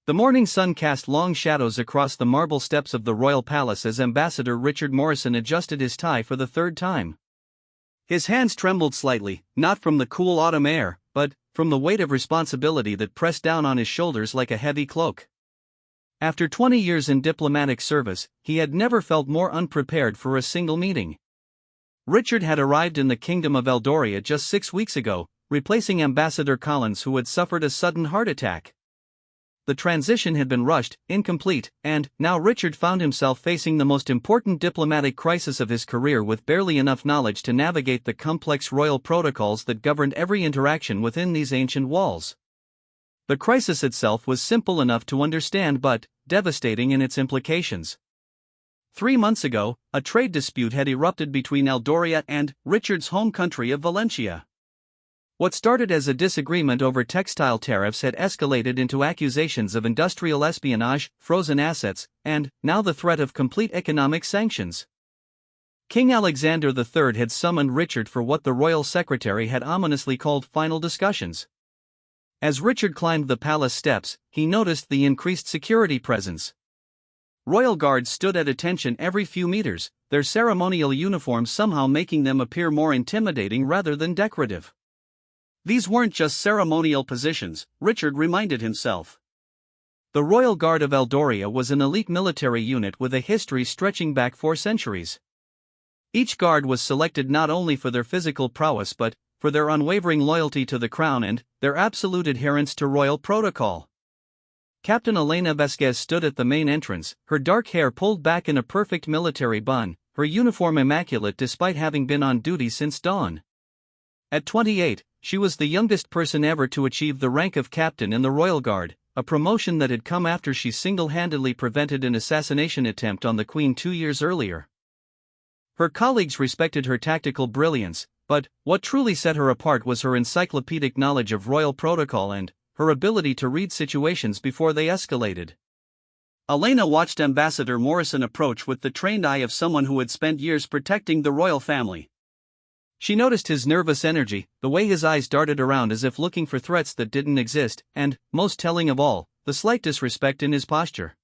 The morning sun cast long shadows across the marble steps of the royal palace as Ambassador Richard Morrison adjusted his tie for the third time. His hands trembled slightly, not from the cool autumn air, but from the weight of responsibility that pressed down on his shoulders like a heavy cloak. After 20 years in diplomatic service, he had never felt more unprepared for a single meeting. Richard had arrived in the Kingdom of Eldoria just 6 weeks ago, replacing Ambassador Collins, who had suffered a sudden heart attack. The transition had been rushed, incomplete, and now Richard found himself facing the most important diplomatic crisis of his career with barely enough knowledge to navigate the complex royal protocols that governed every interaction within these ancient walls. The crisis itself was simple enough to understand but devastating in its implications. 3 months ago, a trade dispute had erupted between Eldoria and Richard's home country of Valencia. What started as a disagreement over textile tariffs had escalated into accusations of industrial espionage, frozen assets, and, now, the threat of complete economic sanctions. King Alexander III had summoned Richard for what the royal secretary had ominously called final discussions. As Richard climbed the palace steps, he noticed the increased security presence. Royal guards stood at attention every few meters, their ceremonial uniforms somehow making them appear more intimidating rather than decorative. These weren't just ceremonial positions, Richard reminded himself. The Royal Guard of Eldoria was an elite military unit with a history stretching back 4 centuries. Each guard was selected not only for their physical prowess but for their unwavering loyalty to the crown and their absolute adherence to royal protocol. Captain Elena Vasquez stood at the main entrance, her dark hair pulled back in a perfect military bun, her uniform immaculate despite having been on duty since dawn. At 28, she was the youngest person ever to achieve the rank of captain in the Royal Guard, a promotion that had come after she single-handedly prevented an assassination attempt on the Queen 2 years earlier. Her colleagues respected her tactical brilliance, but what truly set her apart was her encyclopedic knowledge of royal protocol and her ability to read situations before they escalated. Elena watched Ambassador Morrison approach with the trained eye of someone who had spent years protecting the royal family. She noticed his nervous energy, the way his eyes darted around as if looking for threats that didn't exist, and, most telling of all, the slight disrespect in his posture.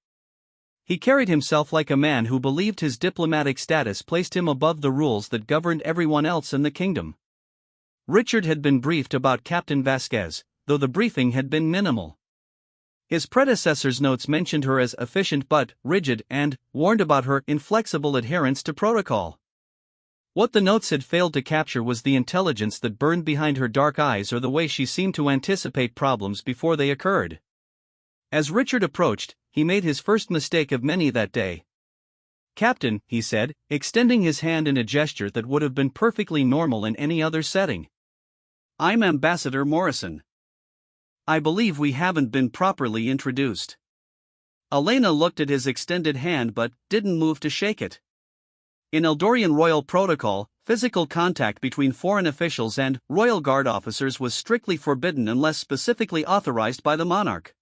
He carried himself like a man who believed his diplomatic status placed him above the rules that governed everyone else in the kingdom. Richard had been briefed about Captain Vasquez, though the briefing had been minimal. His predecessor's notes mentioned her as efficient but rigid and warned about her inflexible adherence to protocol. What the notes had failed to capture was the intelligence that burned behind her dark eyes or the way she seemed to anticipate problems before they occurred. As Richard approached, he made his first mistake of many that day. "Captain," he said, extending his hand in a gesture that would have been perfectly normal in any other setting. "I'm Ambassador Morrison. I believe we haven't been properly introduced." Elena looked at his extended hand but didn't move to shake it. In Eldorian royal protocol, physical contact between foreign officials and royal guard officers was strictly forbidden unless specifically authorized by the monarch.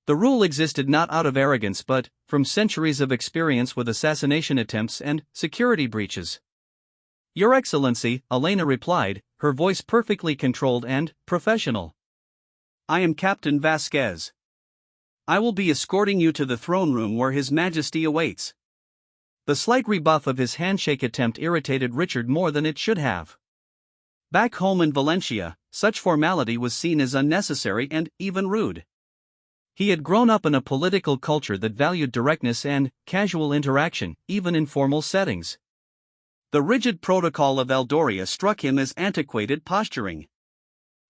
The rule existed not out of arrogance but from centuries of experience with assassination attempts and security breaches. "Your Excellency," Elena replied, her voice perfectly controlled and professional. "I am Captain Vasquez. I will be escorting you to the throne room where His Majesty awaits." The slight rebuff of his handshake attempt irritated Richard more than it should have. Back home in Valencia, such formality was seen as unnecessary and even rude. He had grown up in a political culture that valued directness and casual interaction, even in formal settings. The rigid protocol of Eldoria struck him as antiquated posturing.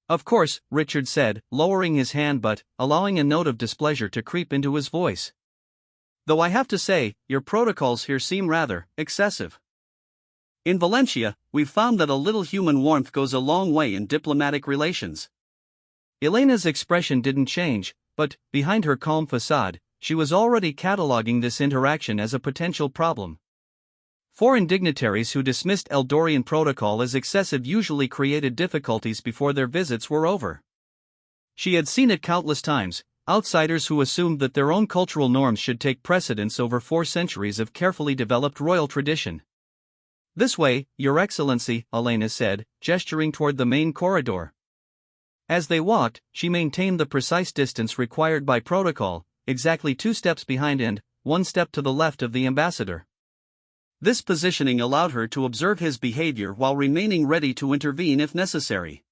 "Of course," Richard said, lowering his hand but allowing a note of displeasure to creep into his voice. "Though I have to say, your protocols here seem rather excessive. In Valencia, we've found that a little human warmth goes a long way in diplomatic relations." Elena's expression didn't change, but, behind her calm facade, she was already cataloging this interaction as a potential problem. Foreign dignitaries who dismissed Eldorian protocol as excessive usually created difficulties before their visits were over. She had seen it countless times. Outsiders who assumed that their own cultural norms should take precedence over 4 centuries of carefully developed royal tradition. "This way, Your Excellency," Elena said, gesturing toward the main corridor. As they walked, she maintained the precise distance required by protocol, exactly 2 steps behind and 1 step to the left of the ambassador. This positioning allowed her to observe his behavior while remaining ready to intervene if necessary.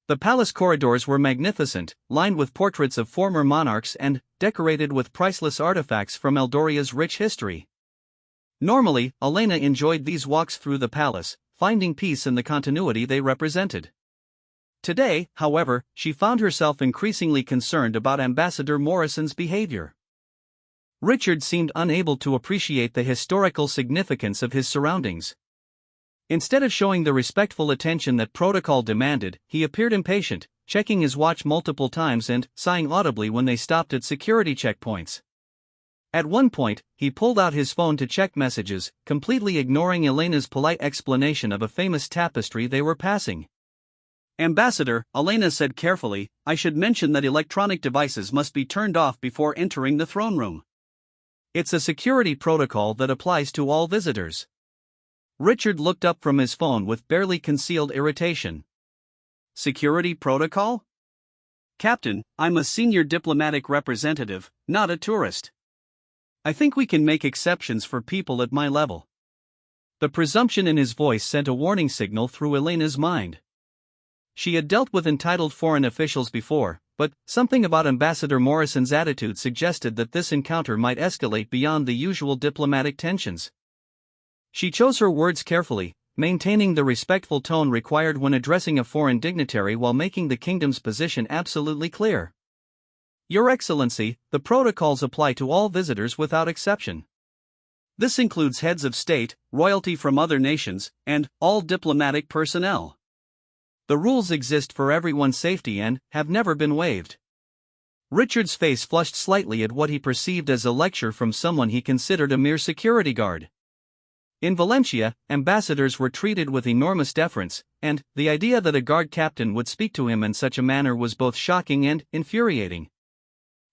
The palace corridors were magnificent, lined with portraits of former monarchs and decorated with priceless artifacts from Eldoria's rich history. Normally, Elena enjoyed these walks through the palace, finding peace in the continuity they represented. Today, however, she found herself increasingly concerned about Ambassador Morrison's behavior. Richard seemed unable to appreciate the historical significance of his surroundings. Instead of showing the respectful attention that protocol demanded, he appeared impatient, checking his watch multiple times and sighing audibly when they stopped at security checkpoints. At one point, he pulled out his phone to check messages, completely ignoring Elena's polite explanation of a famous tapestry they were passing. "Ambassador," Elena said carefully, "I should mention that electronic devices must be turned off before entering the throne room. It's a security protocol that applies to all visitors." Richard looked up from his phone with barely concealed irritation. "Security protocol? Captain, I'm a senior diplomatic representative, not a tourist. I think we can make exceptions for people at my level." The presumption in his voice sent a warning signal through Elena's mind. She had dealt with entitled foreign officials before, but something about Ambassador Morrison's attitude suggested that this encounter might escalate beyond the usual diplomatic tensions. She chose her words carefully, maintaining the respectful tone required when addressing a foreign dignitary while making the kingdom's position absolutely clear. "Your Excellency, the protocols apply to all visitors without exception. This includes heads of state, royalty from other nations, and all diplomatic personnel. The rules exist for everyone's safety and have never been waived." Richard's face flushed slightly at what he perceived as a lecture from someone he considered a mere security guard. In Valencia, ambassadors were treated with enormous deference, and the idea that a guard captain would speak to him in such a manner was both shocking and infuriating.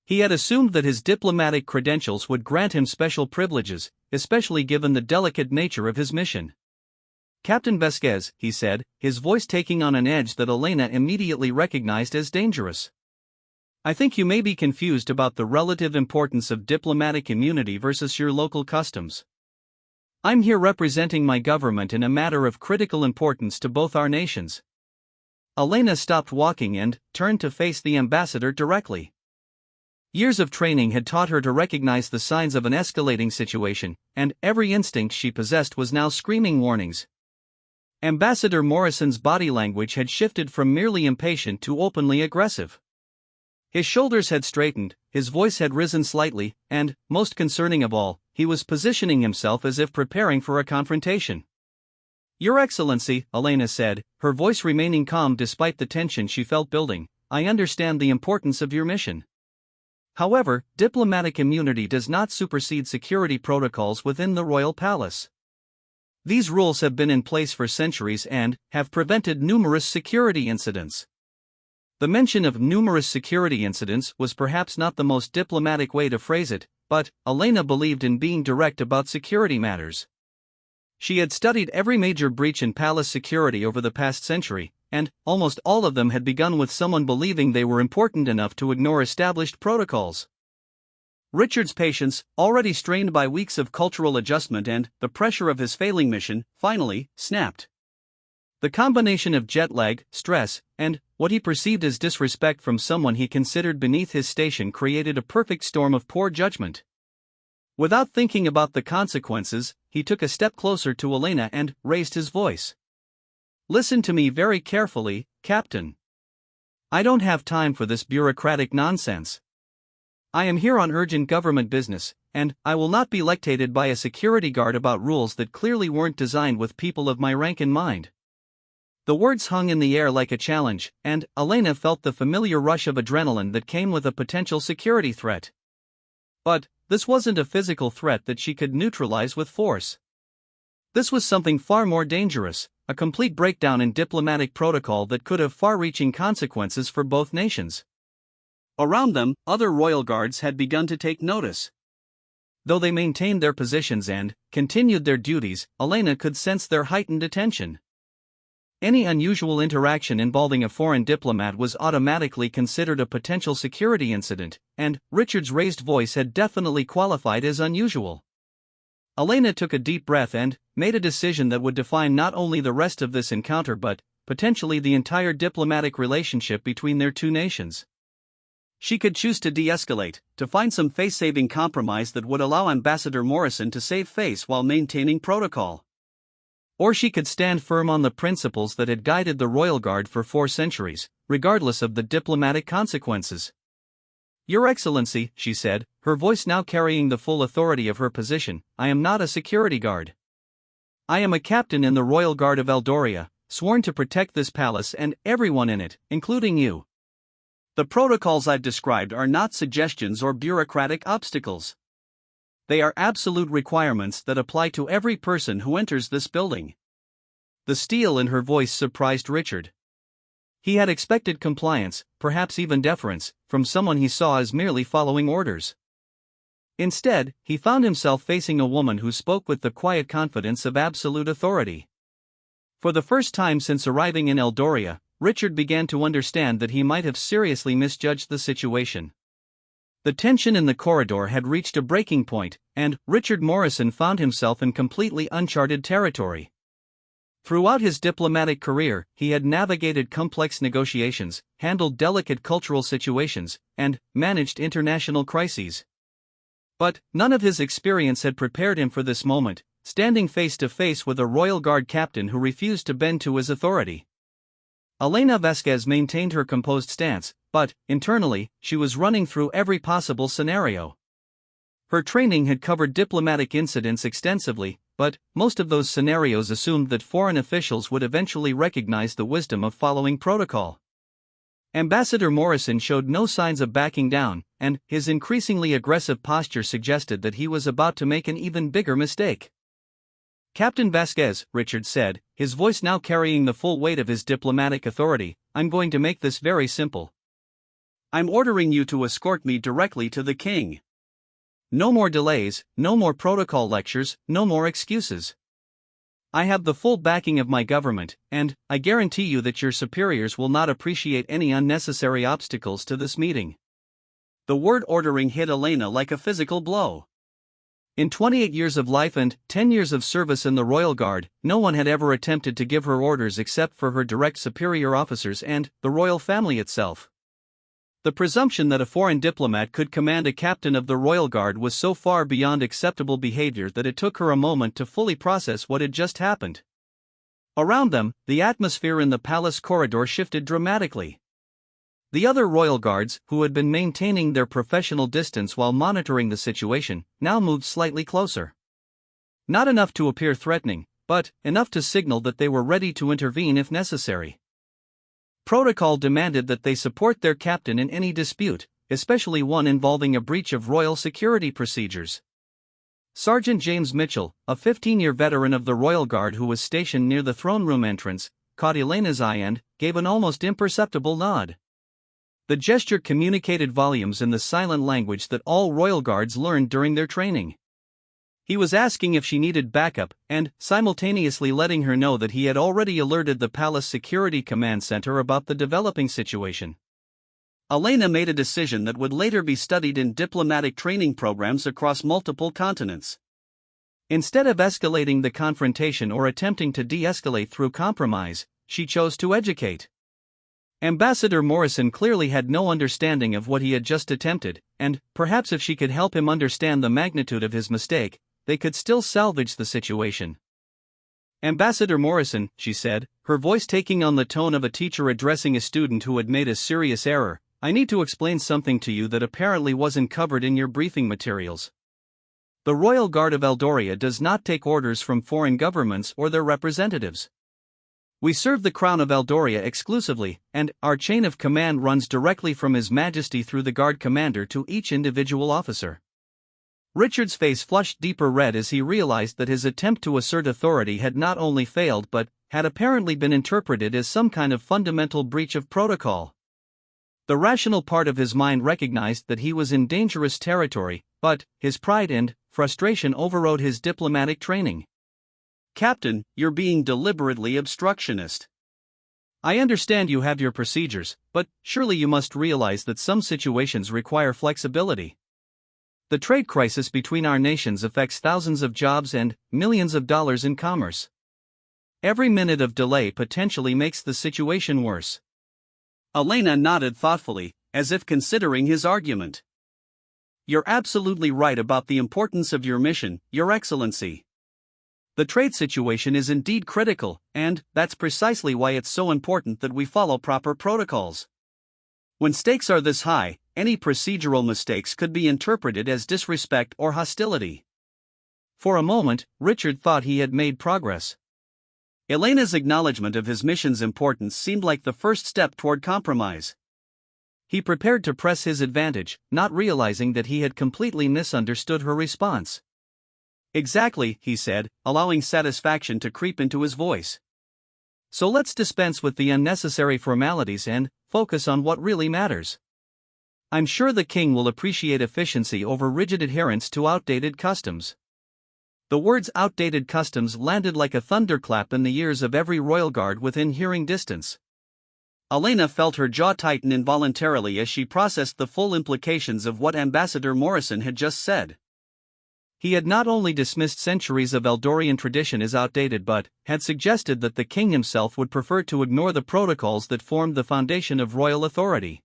He had assumed that his diplomatic credentials would grant him special privileges, especially given the delicate nature of his mission. "Captain Vasquez," he said, his voice taking on an edge that Elena immediately recognized as dangerous. "I think you may be confused about the relative importance of diplomatic immunity versus your local customs. I'm here representing my government in a matter of critical importance to both our nations." Elena stopped walking and turned to face the ambassador directly. Years of training had taught her to recognize the signs of an escalating situation, and every instinct she possessed was now screaming warnings. Ambassador Morrison's body language had shifted from merely impatient to openly aggressive. His shoulders had straightened, his voice had risen slightly, and, most concerning of all, he was positioning himself as if preparing for a confrontation. "Your Excellency," Elena said, her voice remaining calm despite the tension she felt building, "I understand the importance of your mission. However, diplomatic immunity does not supersede security protocols within the royal palace. These rules have been in place for centuries and have prevented numerous security incidents." The mention of numerous security incidents was perhaps not the most diplomatic way to phrase it, but Elena believed in being direct about security matters. She had studied every major breach in palace security over the past century, and almost all of them had begun with someone believing they were important enough to ignore established protocols. Richard's patience, already strained by weeks of cultural adjustment and the pressure of his failing mission, finally snapped. The combination of jet lag, stress, and what he perceived as disrespect from someone he considered beneath his station created a perfect storm of poor judgment. Without thinking about the consequences, he took a step closer to Elena and raised his voice. "Listen to me very carefully, Captain. I don't have time for this bureaucratic nonsense. I am here on urgent government business, and I will not be lectated by a security guard about rules that clearly weren't designed with people of my rank in mind." The words hung in the air like a challenge, and Elena felt the familiar rush of adrenaline that came with a potential security threat. But this wasn't a physical threat that she could neutralize with force. This was something far more dangerous, a complete breakdown in diplomatic protocol that could have far-reaching consequences for both nations. Around them, other royal guards had begun to take notice. Though they maintained their positions and continued their duties, Elena could sense their heightened attention. any unusual interaction involving a foreign diplomat was automatically considered a potential security incident, and Richard's raised voice had definitely qualified as unusual. Elena took a deep breath and made a decision that would define not only the rest of this encounter but potentially the entire diplomatic relationship between their two nations. She could choose to de-escalate, to find some face-saving compromise that would allow Ambassador Morrison to save face while maintaining protocol. Or she could stand firm on the principles that had guided the Royal Guard for 4 centuries, regardless of the diplomatic consequences. "Your Excellency," she said, her voice now carrying the full authority of her position, "I am not a security guard. I am a captain in the Royal Guard of Eldoria, sworn to protect this palace and everyone in it, including you. The protocols I've described are not suggestions or bureaucratic obstacles. They are absolute requirements that apply to every person who enters this building." The steel in her voice surprised Richard. He had expected compliance, perhaps even deference, from someone he saw as merely following orders. Instead, he found himself facing a woman who spoke with the quiet confidence of absolute authority. For the first time since arriving in Eldoria, Richard began to understand that he might have seriously misjudged the situation. The tension in the corridor had reached a breaking point, and Richard Morrison found himself in completely uncharted territory. Throughout his diplomatic career, he had navigated complex negotiations, handled delicate cultural situations, and managed international crises. But none of his experience had prepared him for this moment, standing face to face with a Royal Guard captain who refused to bend to his authority. Elena Vasquez maintained her composed stance, but, internally, she was running through every possible scenario. Her training had covered diplomatic incidents extensively, but most of those scenarios assumed that foreign officials would eventually recognize the wisdom of following protocol. Ambassador Morrison showed no signs of backing down, and his increasingly aggressive posture suggested that he was about to make an even bigger mistake. "Captain Vasquez," Richard said, his voice now carrying the full weight of his diplomatic authority, "I'm going to make this very simple. I'm ordering you to escort me directly to the king. No more delays, no more protocol lectures, no more excuses. I have the full backing of my government, and I guarantee you that your superiors will not appreciate any unnecessary obstacles to this meeting." The word ordering hit Elena like a physical blow. In 28 years of life and 10 years of service in the Royal Guard, no one had ever attempted to give her orders except for her direct superior officers and the royal family itself. The presumption that a foreign diplomat could command a captain of the Royal Guard was so far beyond acceptable behavior that it took her a moment to fully process what had just happened. Around them, the atmosphere in the palace corridor shifted dramatically. The other royal guards, who had been maintaining their professional distance while monitoring the situation, now moved slightly closer. Not enough to appear threatening, but enough to signal that they were ready to intervene if necessary. Protocol demanded that they support their captain in any dispute, especially one involving a breach of royal security procedures. Sergeant James Mitchell, a 15-year veteran of the Royal Guard who was stationed near the throne room entrance, caught Elena's eye and gave an almost imperceptible nod. The gesture communicated volumes in the silent language that all Royal Guards learned during their training. He was asking if she needed backup, and simultaneously letting her know that he had already alerted the Palace Security Command Center about the developing situation. Elena made a decision that would later be studied in diplomatic training programs across multiple continents. Instead of escalating the confrontation or attempting to de-escalate through compromise, she chose to educate. Ambassador Morrison clearly had no understanding of what he had just attempted, and perhaps if she could help him understand the magnitude of his mistake, they could still salvage the situation. "Ambassador Morrison," she said, her voice taking on the tone of a teacher addressing a student who had made a serious error, "I need to explain something to you that apparently wasn't covered in your briefing materials. The Royal Guard of Eldoria does not take orders from foreign governments or their representatives. We serve the Crown of Eldoria exclusively, and our chain of command runs directly from His Majesty through the Guard Commander to each individual officer." Richard's face flushed deeper red as he realized that his attempt to assert authority had not only failed but had apparently been interpreted as some kind of fundamental breach of protocol. The rational part of his mind recognized that he was in dangerous territory, but his pride and frustration overrode his diplomatic training. "Captain, you're being deliberately obstructionist. I understand you have your procedures, but surely you must realize that some situations require flexibility. The trade crisis between our nations affects thousands of jobs and millions of dollars in commerce. Every minute of delay potentially makes the situation worse. Elena nodded thoughtfully, as if considering his argument. You're absolutely right about the importance of your mission, Your Excellency. The trade situation is indeed critical, and that's precisely why it's so important that we follow proper protocols. When stakes are this high, any procedural mistakes could be interpreted as disrespect or hostility. For a moment, Richard thought he had made progress. Elena's acknowledgement of his mission's importance seemed like the first step toward compromise. He prepared to press his advantage, not realizing that he had completely misunderstood her response. Exactly, he said, allowing satisfaction to creep into his voice. So let's dispense with the unnecessary formalities and focus on what really matters. I'm sure the king will appreciate efficiency over rigid adherence to outdated customs. The words outdated customs landed like a thunderclap in the ears of every royal guard within hearing distance. Elena felt her jaw tighten involuntarily as she processed the full implications of what Ambassador Morrison had just said. He had not only dismissed centuries of Eldorian tradition as outdated but had suggested that the king himself would prefer to ignore the protocols that formed the foundation of royal authority.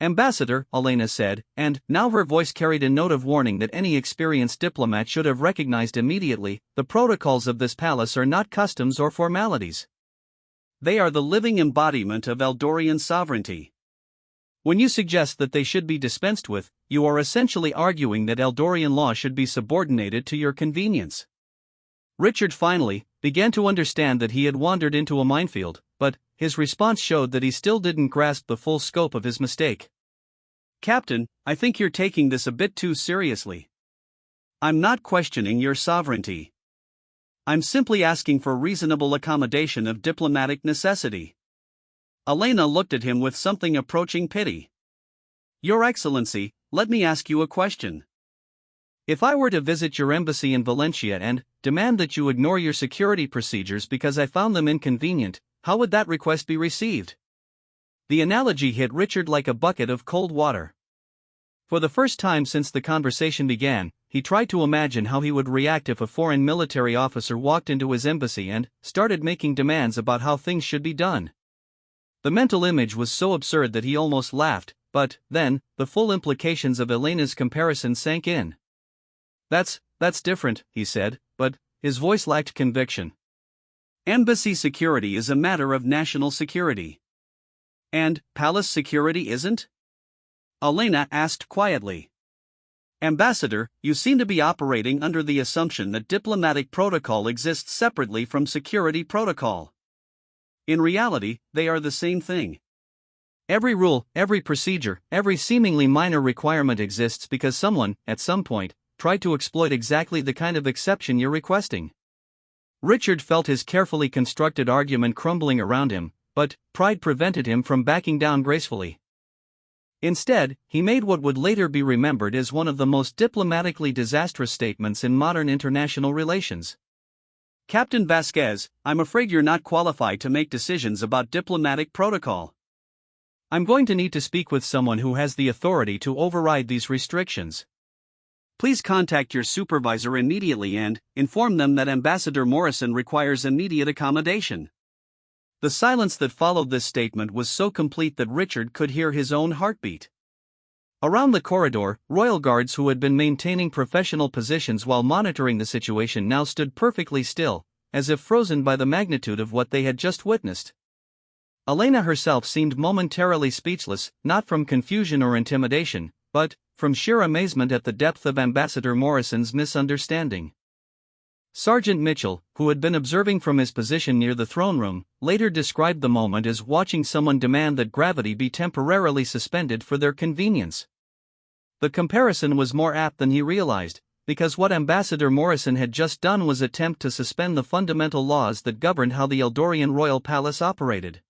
Ambassador, Elena said, and now her voice carried a note of warning that any experienced diplomat should have recognized immediately, the protocols of this palace are not customs or formalities. They are the living embodiment of Eldorian sovereignty. When you suggest that they should be dispensed with, you are essentially arguing that Eldorian law should be subordinated to your convenience. Richard finally began to understand that he had wandered into a minefield, but his response showed that he still didn't grasp the full scope of his mistake. Captain, I think you're taking this a bit too seriously. I'm not questioning your sovereignty. I'm simply asking for reasonable accommodation of diplomatic necessity. Elena looked at him with something approaching pity. Your Excellency, let me ask you a question. If I were to visit your embassy in Valencia and demand that you ignore your security procedures because I found them inconvenient, how would that request be received? The analogy hit Richard like a bucket of cold water. For the first time since the conversation began, he tried to imagine how he would react if a foreign military officer walked into his embassy and started making demands about how things should be done. The mental image was so absurd that he almost laughed, but then, the full implications of Elena's comparison sank in. That's different, he said, but his voice lacked conviction. Embassy security is a matter of national security. And palace security isn't? Elena asked quietly. Ambassador, you seem to be operating under the assumption that diplomatic protocol exists separately from security protocol. In reality, they are the same thing. Every rule, every procedure, every seemingly minor requirement exists because someone, at some point, tried to exploit exactly the kind of exception you're requesting. Richard felt his carefully constructed argument crumbling around him, but pride prevented him from backing down gracefully. Instead, he made what would later be remembered as one of the most diplomatically disastrous statements in modern international relations. Captain Vasquez, I'm afraid you're not qualified to make decisions about diplomatic protocol. I'm going to need to speak with someone who has the authority to override these restrictions. Please contact your supervisor immediately and inform them that Ambassador Morrison requires immediate accommodation. The silence that followed this statement was so complete that Richard could hear his own heartbeat. Around the corridor, royal guards who had been maintaining professional positions while monitoring the situation now stood perfectly still, as if frozen by the magnitude of what they had just witnessed. Elena herself seemed momentarily speechless, not from confusion or intimidation, but from sheer amazement at the depth of Ambassador Morrison's misunderstanding. Sergeant Mitchell, who had been observing from his position near the throne room, later described the moment as watching someone demand that gravity be temporarily suspended for their convenience. The comparison was more apt than he realized, because what Ambassador Morrison had just done was attempt to suspend the fundamental laws that governed how the Eldorian royal palace operated.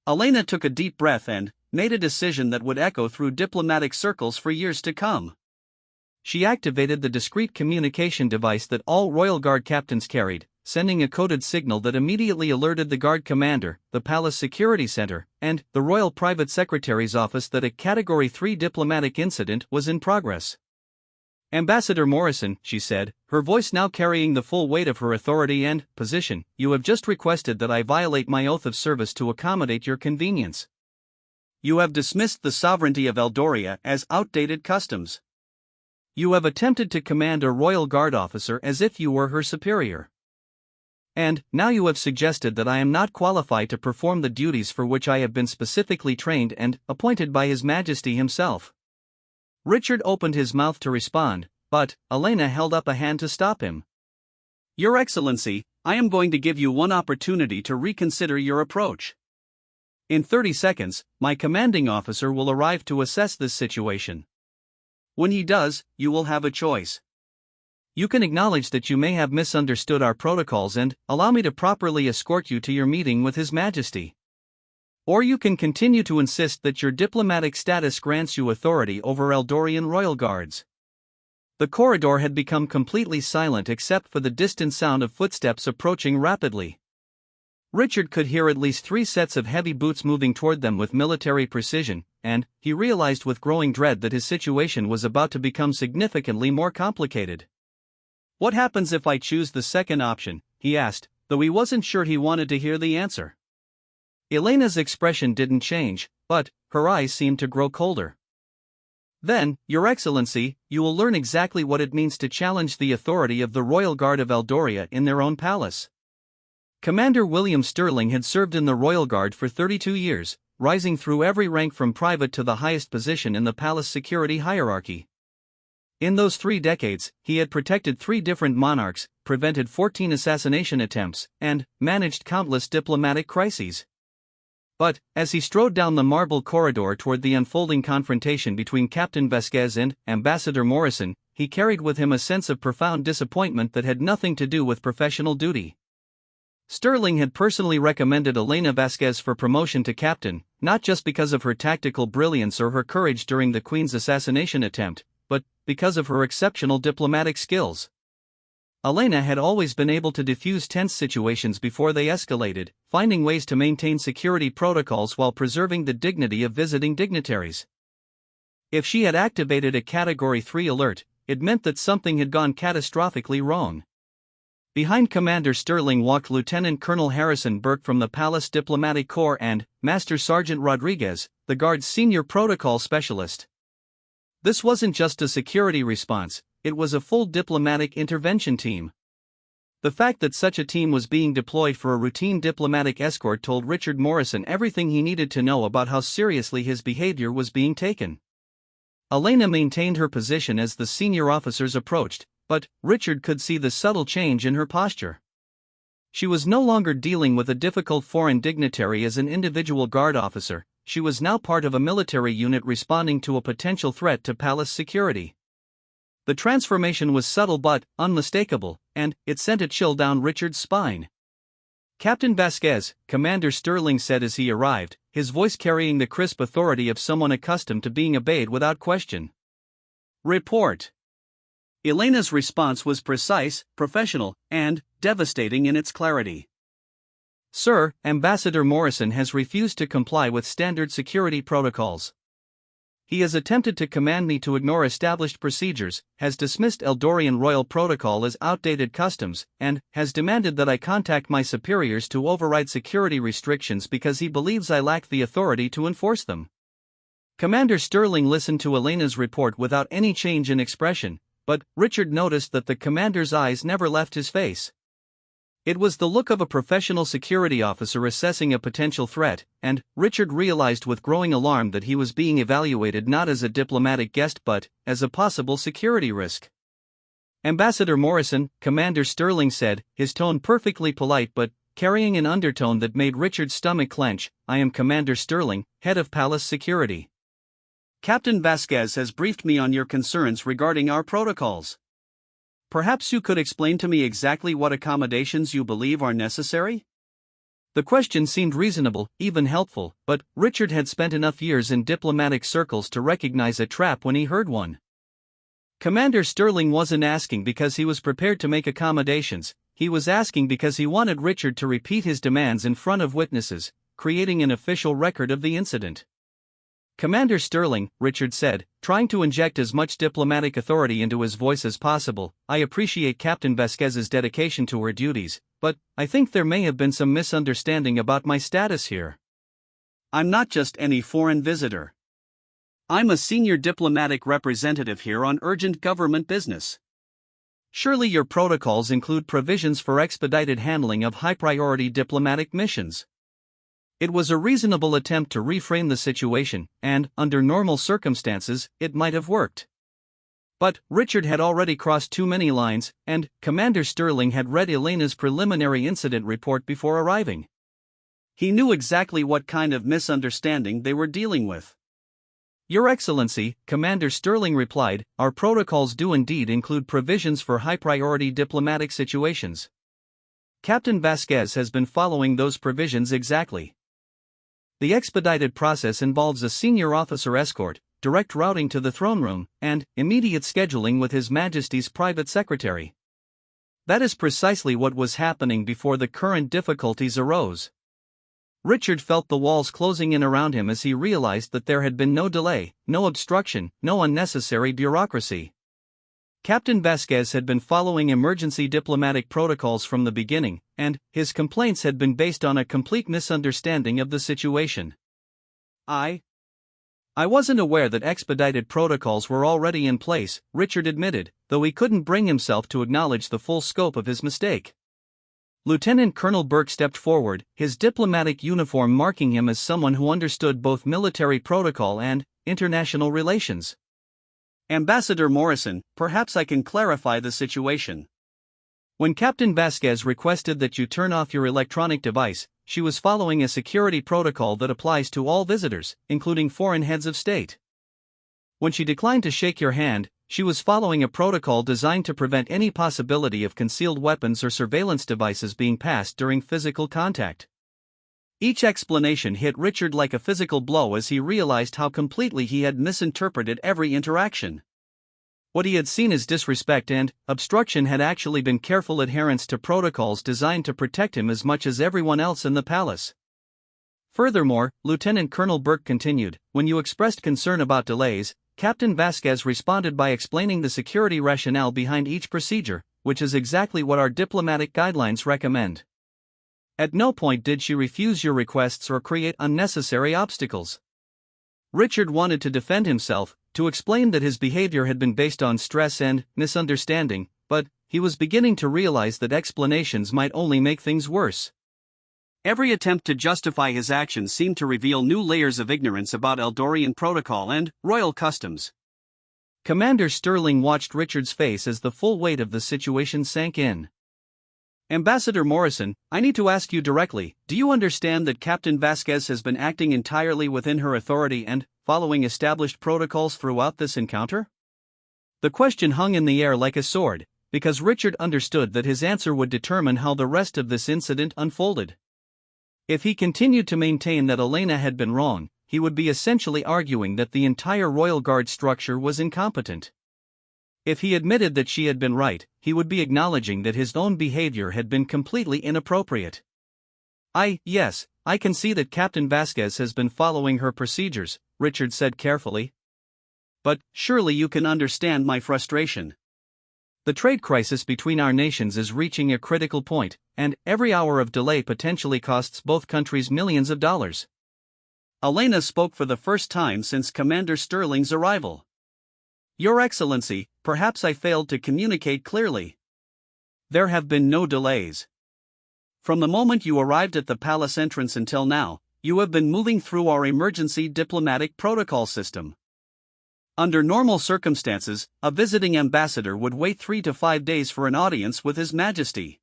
Elena took a deep breath and made a decision that would echo through diplomatic circles for years to come. She activated the discreet communication device that all Royal Guard captains carried, sending a coded signal that immediately alerted the guard commander, the palace security center, and the royal private secretary's office that a Category 3 diplomatic incident was in progress. "Ambassador Morrison," she said, her voice now carrying the full weight of her authority and position, "you have just requested that I violate my oath of service to accommodate your convenience. You have dismissed the sovereignty of Eldoria as outdated customs. You have attempted to command a royal guard officer as if you were her superior. And now you have suggested that I am not qualified to perform the duties for which I have been specifically trained and appointed by His Majesty himself." Richard opened his mouth to respond, but Elena held up a hand to stop him. "Your Excellency, I am going to give you one opportunity to reconsider your approach. In 30 seconds, my commanding officer will arrive to assess this situation. When he does, you will have a choice. You can acknowledge that you may have misunderstood our protocols and allow me to properly escort you to your meeting with His Majesty. Or you can continue to insist that your diplomatic status grants you authority over Eldorian royal guards." The corridor had become completely silent except for the distant sound of footsteps approaching rapidly. Richard could hear at least 3 sets of heavy boots moving toward them with military precision, and he realized with growing dread that his situation was about to become significantly more complicated. "What happens if I choose the second option?" he asked, though he wasn't sure he wanted to hear the answer. Elena's expression didn't change, but her eyes seemed to grow colder. "Then, Your Excellency, you will learn exactly what it means to challenge the authority of the Royal Guard of Eldoria in their own palace." Commander William Sterling had served in the Royal Guard for 32 years, rising through every rank from private to the highest position in the palace security hierarchy. In those 3 decades, he had protected 3 different monarchs, prevented 14 assassination attempts, and managed countless diplomatic crises. But, as he strode down the marble corridor toward the unfolding confrontation between Captain Vasquez and Ambassador Morrison, he carried with him a sense of profound disappointment that had nothing to do with professional duty. Sterling had personally recommended Elena Vasquez for promotion to captain, not just because of her tactical brilliance or her courage during the Queen's assassination attempt, but because of her exceptional diplomatic skills. Elena had always been able to defuse tense situations before they escalated, finding ways to maintain security protocols while preserving the dignity of visiting dignitaries. If she had activated a Category 3 alert, it meant that something had gone catastrophically wrong. Behind Commander Sterling walked Lieutenant Colonel Harrison Burke from the Palace Diplomatic Corps and Master Sergeant Rodriguez, the Guard's senior protocol specialist. This wasn't just a security response, it was a full diplomatic intervention team. The fact that such a team was being deployed for a routine diplomatic escort told Richard Morrison everything he needed to know about how seriously his behavior was being taken. Elena maintained her position as the senior officers approached, but Richard could see the subtle change in her posture. She was no longer dealing with a difficult foreign dignitary as an individual guard officer, she was now part of a military unit responding to a potential threat to palace security. The transformation was subtle but unmistakable, and it sent a chill down Richard's spine. "Captain Vasquez," Commander Sterling said as he arrived, his voice carrying the crisp authority of someone accustomed to being obeyed without question. "Report." Elena's response was precise, professional, and devastating in its clarity. "Sir, Ambassador Morrison has refused to comply with standard security protocols. He has attempted to command me to ignore established procedures, has dismissed Eldorian royal protocol as outdated customs, and has demanded that I contact my superiors to override security restrictions because he believes I lack the authority to enforce them." Commander Sterling listened to Elena's report without any change in expression, but Richard noticed that the commander's eyes never left his face. It was the look of a professional security officer assessing a potential threat, and Richard realized with growing alarm that he was being evaluated not as a diplomatic guest but as a possible security risk. "Ambassador Morrison," Commander Sterling said, his tone perfectly polite but carrying an undertone that made Richard's stomach clench, "I am Commander Sterling, head of palace security. Captain Vasquez has briefed me on your concerns regarding our protocols. Perhaps you could explain to me exactly what accommodations you believe are necessary?" The question seemed reasonable, even helpful, but Richard had spent enough years in diplomatic circles to recognize a trap when he heard one. Commander Sterling wasn't asking because he was prepared to make accommodations, he was asking because he wanted Richard to repeat his demands in front of witnesses, creating an official record of the incident. Commander Sterling, Richard said, trying to inject as much diplomatic authority into his voice as possible, I appreciate Captain Vasquez's dedication to her duties, but I think there may have been some misunderstanding about my status here. I'm not just any foreign visitor. I'm a senior diplomatic representative here on urgent government business. Surely your protocols include provisions for expedited handling of high-priority diplomatic missions. It was a reasonable attempt to reframe the situation, and, under normal circumstances, it might have worked. But Richard had already crossed too many lines, and Commander Sterling had read Elena's preliminary incident report before arriving. He knew exactly what kind of misunderstanding they were dealing with. Your Excellency, Commander Sterling replied, our protocols do indeed include provisions for high-priority diplomatic situations. Captain Vasquez has been following those provisions exactly. The expedited process involves a senior officer escort, direct routing to the throne room, and immediate scheduling with His Majesty's private secretary. That is precisely what was happening before the current difficulties arose. Richard felt the walls closing in around him as he realized that there had been no delay, no obstruction, no unnecessary bureaucracy. Captain Vasquez had been following emergency diplomatic protocols from the beginning, and his complaints had been based on a complete misunderstanding of the situation. I wasn't aware that expedited protocols were already in place, Richard admitted, though he couldn't bring himself to acknowledge the full scope of his mistake. Lieutenant Colonel Burke stepped forward, his diplomatic uniform marking him as someone who understood both military protocol and international relations. Ambassador Morrison, perhaps I can clarify the situation. When Captain Vasquez requested that you turn off your electronic device, she was following a security protocol that applies to all visitors, including foreign heads of state. When she declined to shake your hand, she was following a protocol designed to prevent any possibility of concealed weapons or surveillance devices being passed during physical contact. Each explanation hit Richard like a physical blow as he realized how completely he had misinterpreted every interaction. What he had seen as disrespect and obstruction had actually been careful adherence to protocols designed to protect him as much as everyone else in the palace. Furthermore, Lieutenant Colonel Burke continued, when you expressed concern about delays, Captain Vasquez responded by explaining the security rationale behind each procedure, which is exactly what our diplomatic guidelines recommend. At no point did she refuse your requests or create unnecessary obstacles. Richard wanted to defend himself, to explain that his behavior had been based on stress and misunderstanding, but he was beginning to realize that explanations might only make things worse. Every attempt to justify his actions seemed to reveal new layers of ignorance about Eldorian protocol and royal customs. Commander Sterling watched Richard's face as the full weight of the situation sank in. Ambassador Morrison, I need to ask you directly, do you understand that Captain Vasquez has been acting entirely within her authority and following established protocols throughout this encounter? The question hung in the air like a sword, because Richard understood that his answer would determine how the rest of this incident unfolded. If he continued to maintain that Elena had been wrong, he would be essentially arguing that the entire Royal Guard structure was incompetent. If he admitted that she had been right, he would be acknowledging that his own behavior had been completely inappropriate. Yes, I can see that Captain Vasquez has been following her procedures, Richard said carefully. But surely you can understand my frustration. The trade crisis between our nations is reaching a critical point, and every hour of delay potentially costs both countries millions of dollars. Elena spoke for the first time since Commander Sterling's arrival. Your Excellency, perhaps I failed to communicate clearly. There have been no delays. From the moment you arrived at the palace entrance until now, you have been moving through our emergency diplomatic protocol system. Under normal circumstances, a visiting ambassador would wait 3 to 5 days for an audience with His Majesty.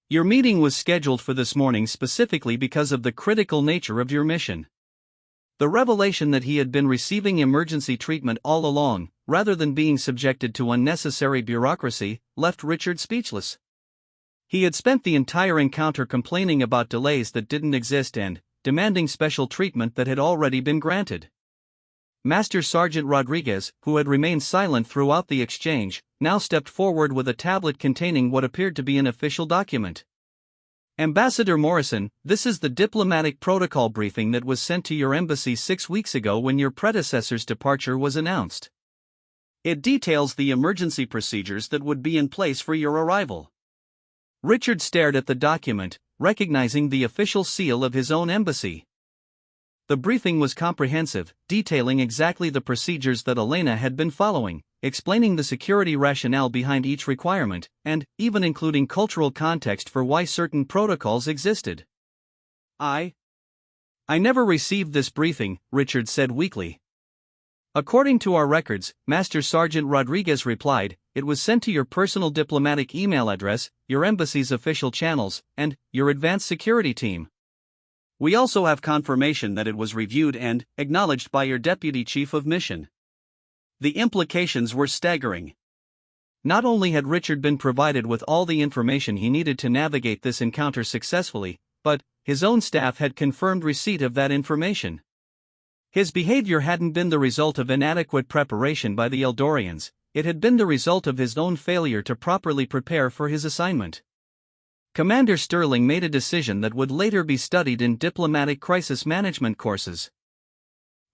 Your meeting was scheduled for this morning specifically because of the critical nature of your mission. The revelation that he had been receiving emergency treatment all along, rather than being subjected to unnecessary bureaucracy, left Richard speechless. He had spent the entire encounter complaining about delays that didn't exist and demanding special treatment that had already been granted. Master Sergeant Rodriguez, who had remained silent throughout the exchange, now stepped forward with a tablet containing what appeared to be an official document. Ambassador Morrison, this is the diplomatic protocol briefing that was sent to your embassy 6 weeks ago when your predecessor's departure was announced. It details the emergency procedures that would be in place for your arrival. Richard stared at the document, recognizing the official seal of his own embassy. The briefing was comprehensive, detailing exactly the procedures that Elena had been following, explaining the security rationale behind each requirement, and even including cultural context for why certain protocols existed. I never received this briefing, Richard said weakly. According to our records, Master Sergeant Rodriguez replied, it was sent to your personal diplomatic email address, your embassy's official channels, and your advanced security team. We also have confirmation that it was reviewed and acknowledged by your deputy chief of mission. The implications were staggering. Not only had Richard been provided with all the information he needed to navigate this encounter successfully, but his own staff had confirmed receipt of that information. His behavior hadn't been the result of inadequate preparation by the Eldorians, it had been the result of his own failure to properly prepare for his assignment. Commander Sterling made a decision that would later be studied in diplomatic crisis management courses.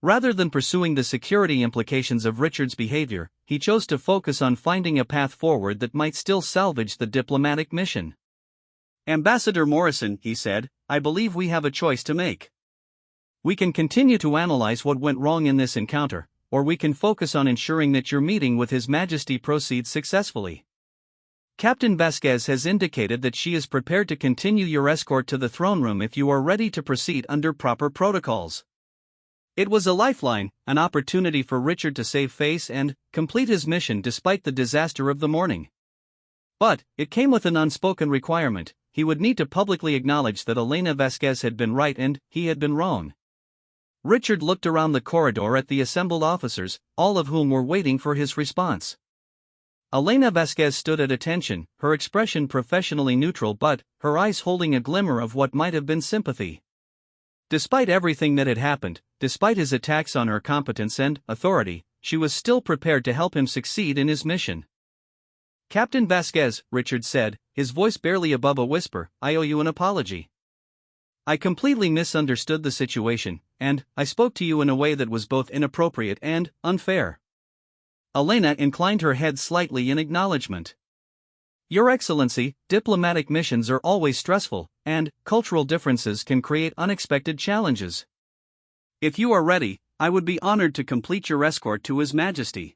Rather than pursuing the security implications of Richard's behavior, he chose to focus on finding a path forward that might still salvage the diplomatic mission. Ambassador Morrison, he said, I believe we have a choice to make. We can continue to analyze what went wrong in this encounter, or we can focus on ensuring that your meeting with His Majesty proceeds successfully. Captain Vasquez has indicated that she is prepared to continue your escort to the throne room if you are ready to proceed under proper protocols. It was a lifeline, an opportunity for Richard to save face and complete his mission despite the disaster of the morning. But it came with an unspoken requirement: he would need to publicly acknowledge that Elena Vasquez had been right and he had been wrong. Richard looked around the corridor at the assembled officers, all of whom were waiting for his response. Elena Vasquez stood at attention, her expression professionally neutral but her eyes holding a glimmer of what might have been sympathy. Despite everything that had happened, despite his attacks on her competence and authority, she was still prepared to help him succeed in his mission. Captain Vasquez, Richard said, his voice barely above a whisper, I owe you an apology. I completely misunderstood the situation, and I spoke to you in a way that was both inappropriate and unfair. Elena inclined her head slightly in acknowledgement. Your Excellency, diplomatic missions are always stressful, and cultural differences can create unexpected challenges. If you are ready, I would be honored to complete your escort to His Majesty.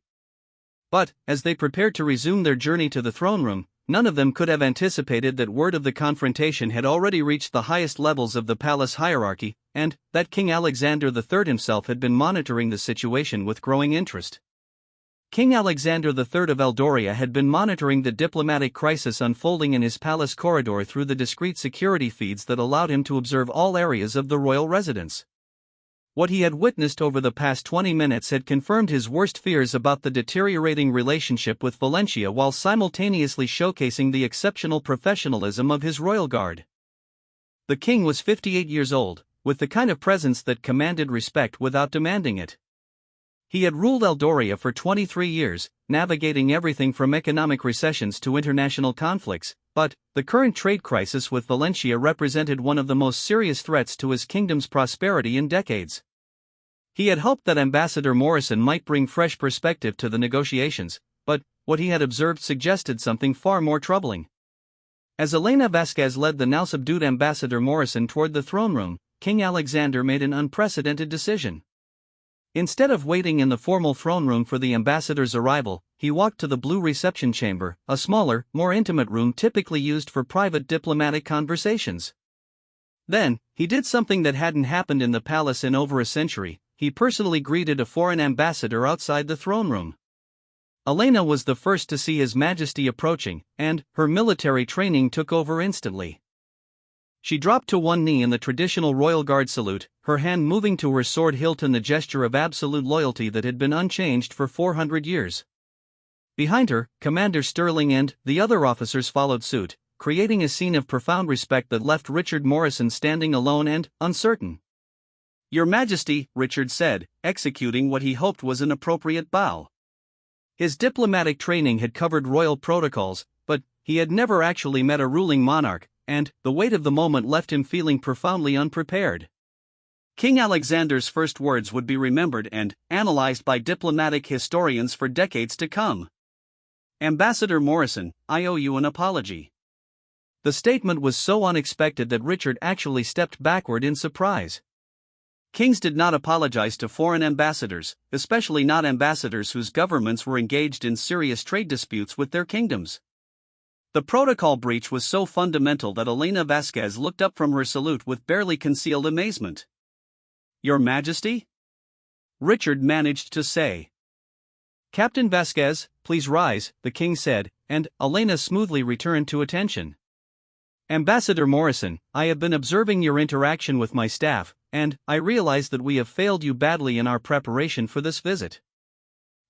But, as they prepared to resume their journey to the throne room, none of them could have anticipated that word of the confrontation had already reached the highest levels of the palace hierarchy, and that King Alexander III himself had been monitoring the situation with growing interest. King Alexander III of Eldoria had been monitoring the diplomatic crisis unfolding in his palace corridor through the discreet security feeds that allowed him to observe all areas of the royal residence. What he had witnessed over the past 20 minutes had confirmed his worst fears about the deteriorating relationship with Valencia while simultaneously showcasing the exceptional professionalism of his royal guard. The king was 58 years old, with the kind of presence that commanded respect without demanding it. He had ruled Eldoria for 23 years, navigating everything from economic recessions to international conflicts, but the current trade crisis with Valencia represented one of the most serious threats to his kingdom's prosperity in decades. He had hoped that Ambassador Morrison might bring fresh perspective to the negotiations, but what he had observed suggested something far more troubling. As Elena Vasquez led the now subdued Ambassador Morrison toward the throne room, King Alexander made an unprecedented decision. Instead of waiting in the formal throne room for the ambassador's arrival, he walked to the blue reception chamber, a smaller, more intimate room typically used for private diplomatic conversations. Then, he did something that hadn't happened in the palace in over a century: he personally greeted a foreign ambassador outside the throne room. Elena was the first to see His Majesty approaching, and her military training took over instantly. She dropped to one knee in the traditional royal guard salute, her hand moving to her sword hilt in the gesture of absolute loyalty that had been unchanged for 400 years. Behind her, Commander Sterling and the other officers followed suit, creating a scene of profound respect that left Richard Morrison standing alone and uncertain. Your Majesty, Richard said, executing what he hoped was an appropriate bow. His diplomatic training had covered royal protocols, but he had never actually met a ruling monarch, and the weight of the moment left him feeling profoundly unprepared. King Alexander's first words would be remembered and analyzed by diplomatic historians for decades to come. Ambassador Morrison, I owe you an apology. The statement was so unexpected that Richard actually stepped backward in surprise. Kings did not apologize to foreign ambassadors, especially not ambassadors whose governments were engaged in serious trade disputes with their kingdoms. The protocol breach was so fundamental that Elena Vasquez looked up from her salute with barely concealed amazement. Your Majesty? Richard managed to say. Captain Vasquez, please rise, the king said, and Elena smoothly returned to attention. Ambassador Morrison, I have been observing your interaction with my staff, and I realize that we have failed you badly in our preparation for this visit.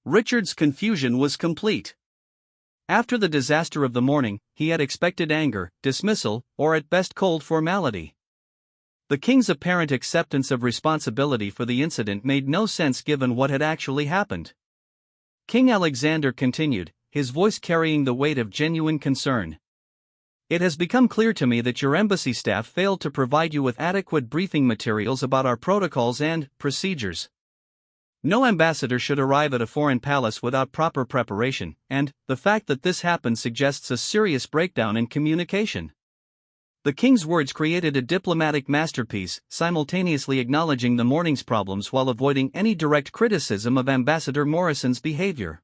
Richard's confusion was complete. After the disaster of the morning, he had expected anger, dismissal, or at best cold formality. The king's apparent acceptance of responsibility for the incident made no sense given what had actually happened. King Alexander continued, his voice carrying the weight of genuine concern. It has become clear to me that your embassy staff failed to provide you with adequate briefing materials about our protocols and procedures. No ambassador should arrive at a foreign palace without proper preparation, and the fact that this happened suggests a serious breakdown in communication. The king's words created a diplomatic masterpiece, simultaneously acknowledging the morning's problems while avoiding any direct criticism of Ambassador Morrison's behavior.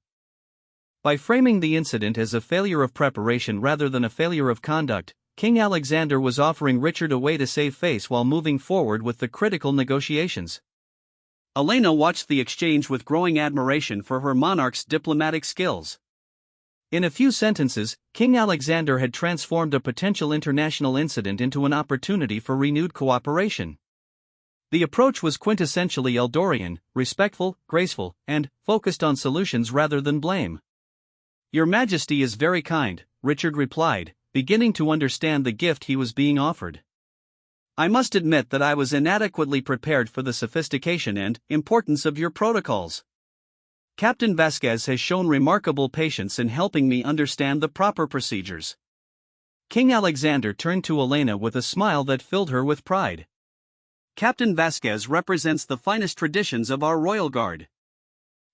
By framing the incident as a failure of preparation rather than a failure of conduct, King Alexander was offering Richard a way to save face while moving forward with the critical negotiations. Elena watched the exchange with growing admiration for her monarch's diplomatic skills. In a few sentences, King Alexander had transformed a potential international incident into an opportunity for renewed cooperation. The approach was quintessentially Eldorian, respectful, graceful, and focused on solutions rather than blame. Your Majesty is very kind, Richard replied, beginning to understand the gift he was being offered. I must admit that I was inadequately prepared for the sophistication and importance of your protocols. Captain Vasquez has shown remarkable patience in helping me understand the proper procedures. King Alexander turned to Elena with a smile that filled her with pride. Captain Vasquez represents the finest traditions of our royal guard.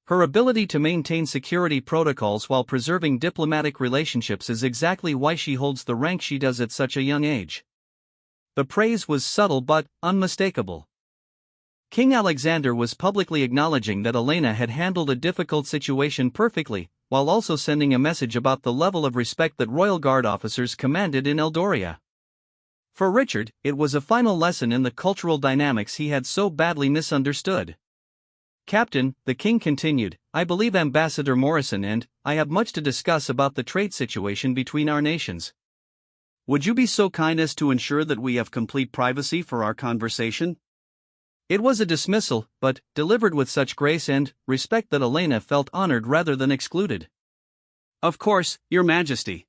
Her ability to maintain security protocols while preserving diplomatic relationships is exactly why she holds the rank she does at such a young age. The praise was subtle but unmistakable. King Alexander was publicly acknowledging that Elena had handled a difficult situation perfectly, while also sending a message about the level of respect that Royal Guard officers commanded in Eldoria. For Richard, it was a final lesson in the cultural dynamics he had so badly misunderstood. Captain, the king continued, I believe Ambassador Morrison and I have much to discuss about the trade situation between our nations. Would you be so kind as to ensure that we have complete privacy for our conversation? It was a dismissal, but delivered with such grace and respect that Elena felt honored rather than excluded. Of course, Your Majesty.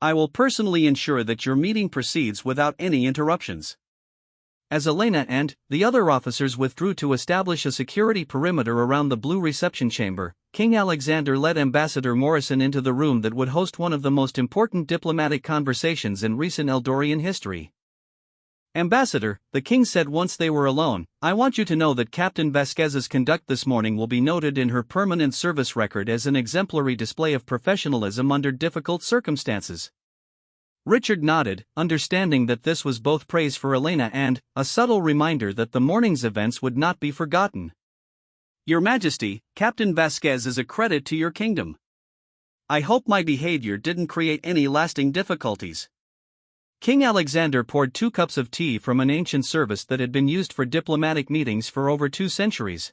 I will personally ensure that your meeting proceeds without any interruptions. As Elena and the other officers withdrew to establish a security perimeter around the blue reception chamber, King Alexander led Ambassador Morrison into the room that would host one of the most important diplomatic conversations in recent Eldorian history. Ambassador, the king said once they were alone, I want you to know that Captain Vasquez's conduct this morning will be noted in her permanent service record as an exemplary display of professionalism under difficult circumstances. Richard nodded, understanding that this was both praise for Elena and a subtle reminder that the morning's events would not be forgotten. Your Majesty, Captain Vasquez is a credit to your kingdom. I hope my behavior didn't create any lasting difficulties. King Alexander poured 2 cups of tea from an ancient service that had been used for diplomatic meetings for over 2 centuries.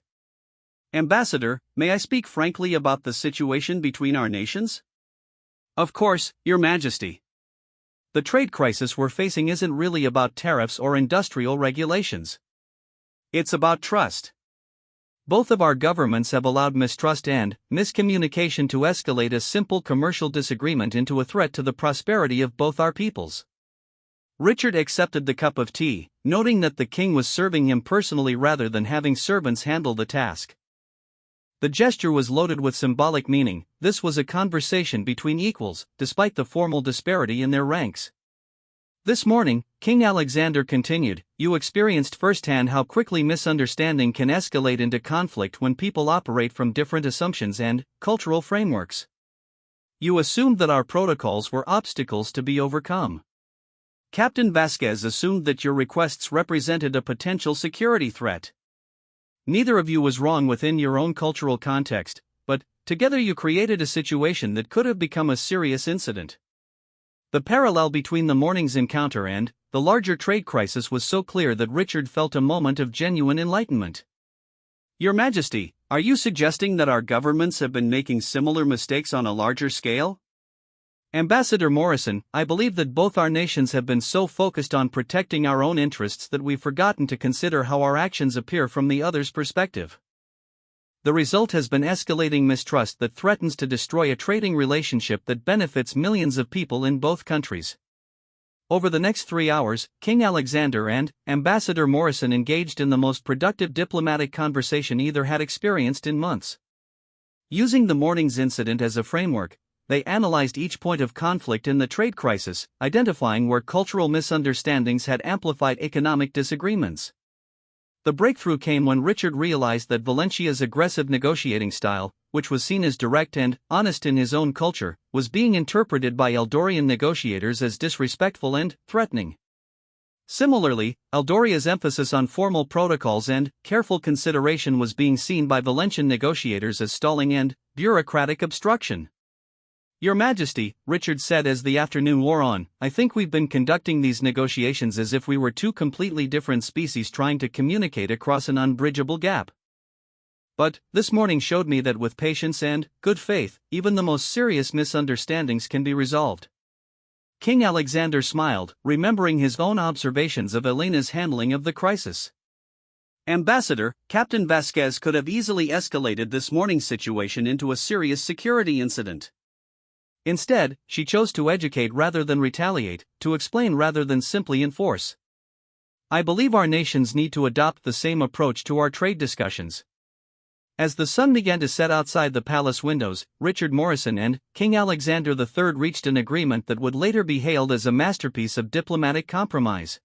Ambassador, may I speak frankly about the situation between our nations? Of course, Your Majesty. The trade crisis we're facing isn't really about tariffs or industrial regulations. It's about trust. Both of our governments have allowed mistrust and miscommunication to escalate a simple commercial disagreement into a threat to the prosperity of both our peoples. Richard accepted the cup of tea, noting that the king was serving him personally rather than having servants handle the task. The gesture was loaded with symbolic meaning. This was a conversation between equals, despite the formal disparity in their ranks. This morning, King Alexander continued, you experienced firsthand how quickly misunderstanding can escalate into conflict when people operate from different assumptions and cultural frameworks. You assumed that our protocols were obstacles to be overcome. Captain Vasquez assumed that your requests represented a potential security threat. Neither of you was wrong within your own cultural context, but together you created a situation that could have become a serious incident. The parallel between the morning's encounter and the larger trade crisis was so clear that Richard felt a moment of genuine enlightenment. Your Majesty, are you suggesting that our governments have been making similar mistakes on a larger scale? Ambassador Morrison, I believe that both our nations have been so focused on protecting our own interests that we've forgotten to consider how our actions appear from the other's perspective. The result has been escalating mistrust that threatens to destroy a trading relationship that benefits millions of people in both countries. Over the next 3 hours, King Alexander and Ambassador Morrison engaged in the most productive diplomatic conversation either had experienced in months. Using the morning's incident as a framework, they analyzed each point of conflict in the trade crisis, identifying where cultural misunderstandings had amplified economic disagreements. The breakthrough came when Richard realized that Valencia's aggressive negotiating style, which was seen as direct and honest in his own culture, was being interpreted by Eldorian negotiators as disrespectful and threatening. Similarly, Eldoria's emphasis on formal protocols and careful consideration was being seen by Valencian negotiators as stalling and bureaucratic obstruction. Your Majesty, Richard said as the afternoon wore on, I think we've been conducting these negotiations as if we were two completely different species trying to communicate across an unbridgeable gap. But this morning showed me that with patience and good faith, even the most serious misunderstandings can be resolved. King Alexander smiled, remembering his own observations of Elena's handling of the crisis. Ambassador, Captain Vasquez could have easily escalated this morning's situation into a serious security incident. Instead, she chose to educate rather than retaliate, to explain rather than simply enforce. I believe our nations need to adopt the same approach to our trade discussions. As the sun began to set outside the palace windows, Richard Morrison and King Alexander III reached an agreement that would later be hailed as a masterpiece of diplomatic compromise.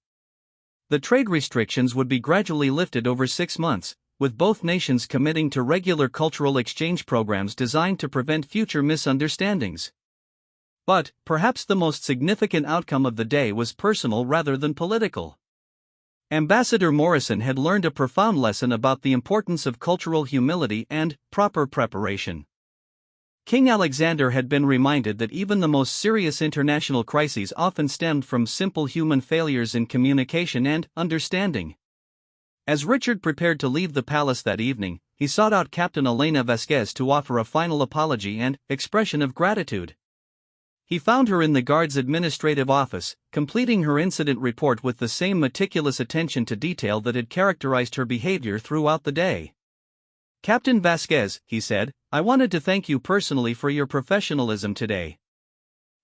The trade restrictions would be gradually lifted over 6 months, with both nations committing to regular cultural exchange programs designed to prevent future misunderstandings. But, perhaps the most significant outcome of the day was personal rather than political. Ambassador Morrison had learned a profound lesson about the importance of cultural humility and proper preparation. King Alexander had been reminded that even the most serious international crises often stemmed from simple human failures in communication and understanding. As Richard prepared to leave the palace that evening, he sought out Captain Elena Vasquez to offer a final apology and expression of gratitude. He found her in the guard's administrative office, completing her incident report with the same meticulous attention to detail that had characterized her behavior throughout the day. Captain Vasquez, he said, I wanted to thank you personally for your professionalism today.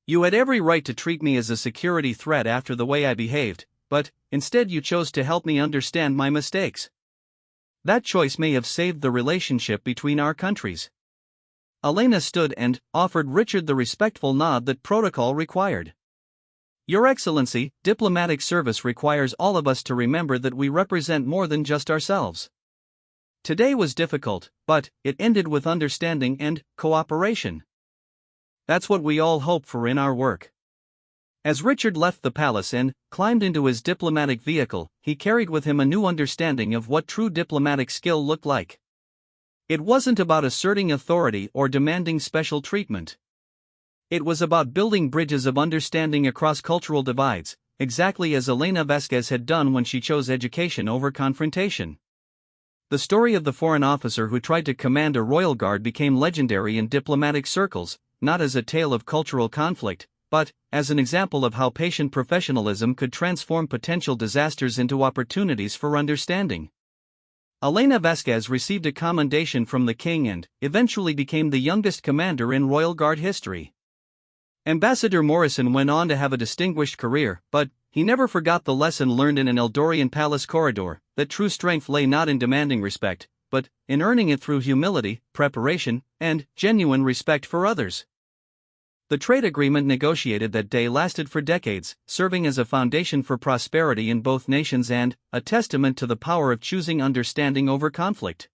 You had every right to treat me as a security threat after the way I behaved, but instead you chose to help me understand my mistakes. That choice may have saved the relationship between our countries. Elena stood and offered Richard the respectful nod that protocol required. Your Excellency, diplomatic service requires all of us to remember that we represent more than just ourselves. Today was difficult, but it ended with understanding and cooperation. That's what we all hope for in our work. As Richard left the palace and climbed into his diplomatic vehicle, he carried with him a new understanding of what true diplomatic skill looked like. It wasn't about asserting authority or demanding special treatment. It was about building bridges of understanding across cultural divides, exactly as Elena Vasquez had done when she chose education over confrontation. The story of the foreign officer who tried to command a royal guard became legendary in diplomatic circles, not as a tale of cultural conflict, but as an example of how patient professionalism could transform potential disasters into opportunities for understanding. Elena Vasquez received a commendation from the king and eventually became the youngest commander in Royal Guard history. Ambassador Morrison went on to have a distinguished career, but he never forgot the lesson learned in an Eldorian palace corridor, that true strength lay not in demanding respect, but in earning it through humility, preparation, and genuine respect for others. The trade agreement negotiated that day lasted for decades, serving as a foundation for prosperity in both nations and a testament to the power of choosing understanding over conflict.